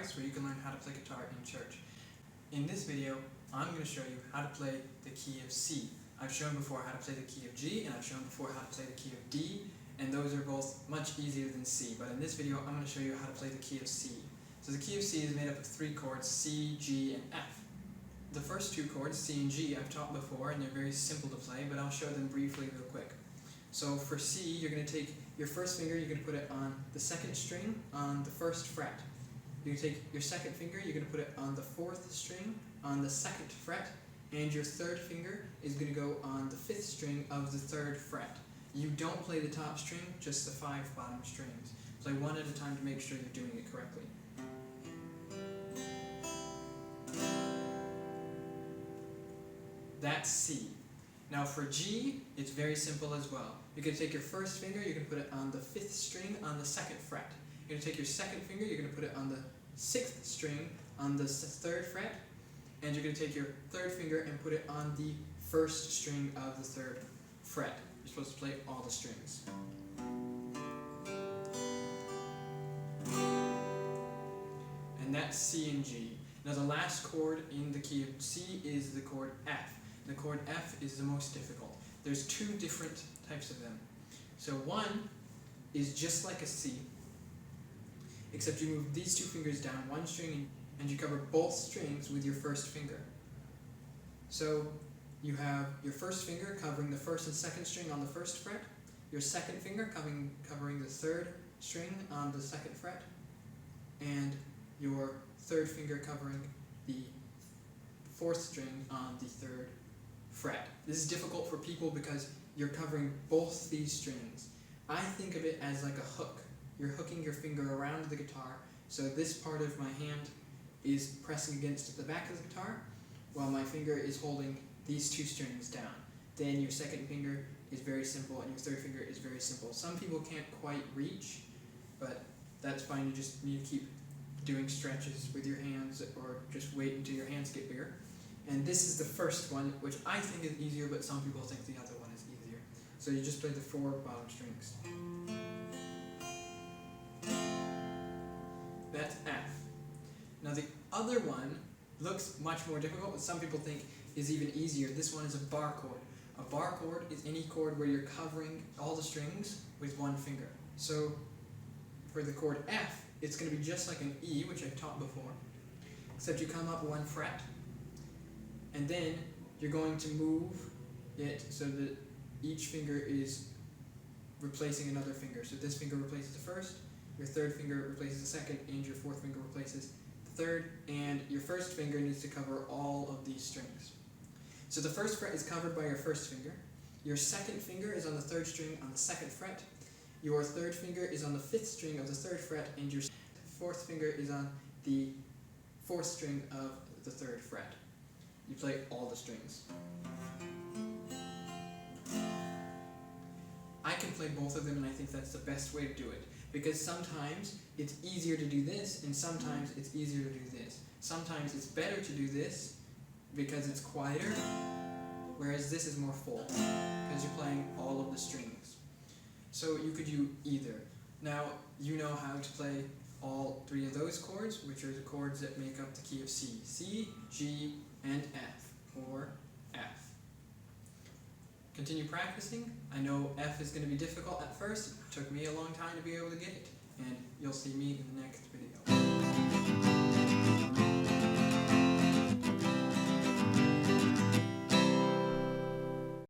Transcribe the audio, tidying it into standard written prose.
Guys, where you can learn how to play guitar in church. In this video, I'm going to show you how to play the key of C. I've shown before how to play the key of G, and I've shown before how to play the key of D, and those are both much easier than C. But in this video, I'm going to show you how to play the key of C. So the key of C is made up of three chords, C, G, and F. The first two chords, C and G, I've taught before, and they're very simple to play, but I'll show them briefly real quick. So for C, you're going to take your first finger, you're going to put it on the second string on the first fret. You're going to take your second finger, you're going to put it on the fourth string on the second fret, and your third finger is going to go on the fifth string of the third fret. You don't play the top string, just the 5 bottom strings. Play one at a time to make sure you're doing it correctly. That's C. Now for G, it's very simple as well. You're going to take your first finger, you're going to put it on the 5th string on the 2nd fret. You're going to take your second finger, you're going to put it on the 6th string on the 3rd fret. And you're going to take your third finger and put it on the 1st string of the 3rd fret. You're supposed to play all the strings. And that's C and G. Now the last chord in the key of C is the chord F. The chord F is the most difficult. There's two different types of them. So one is just like a C, except you move these two fingers down one string and you cover both strings with your first finger. So you have your first finger covering the first and second string on the first fret, your second finger covering the third string on the second fret, and your third finger covering the fourth string on the third fret. This is difficult for people because you're covering both these strings. I think of it as like a hook. You're hooking your finger around the guitar, so this part of my hand is pressing against the back of the guitar, while my finger is holding these two strings down. Then your second finger is very simple, and your third finger is very simple. Some people can't quite reach, but that's fine. You just need to keep doing stretches with your hands, or just wait until your hands get bigger. And this is the first one, which I think is easier, but some people think the other one is easier. So you just play the 4 bottom strings. That's F. Now the other one looks much more difficult, but some people think is even easier. This one is a bar chord. A bar chord is any chord where you're covering all the strings with one finger. So for the chord F, it's going to be just like an E, which I've taught before, except you come up one fret, and then you're going to move it so that each finger is replacing another finger. So this finger replaces the first, your third finger replaces the second, and your fourth finger replaces the third, and your first finger needs to cover all of these strings. So the first fret is covered by your first finger, your second finger is on the third string on the second fret, your third finger is on the 5th string of the 3rd fret, and your fourth finger is on the 4th string of the 3rd fret. You play all the strings. I can play both of them, and I think that's the best way to do it, because sometimes it's easier to do this, and sometimes it's easier to do this. Sometimes it's better to do this because it's quieter, whereas this is more full, because you're playing all of the strings. So you could do either. Now you know how to play all 3 of those chords, which are the chords that make up the key of C. C, G, and F, or F. Continue practicing. I know F is going to be difficult at first. It took me a long time to be able to get it, and you'll see me in the next video.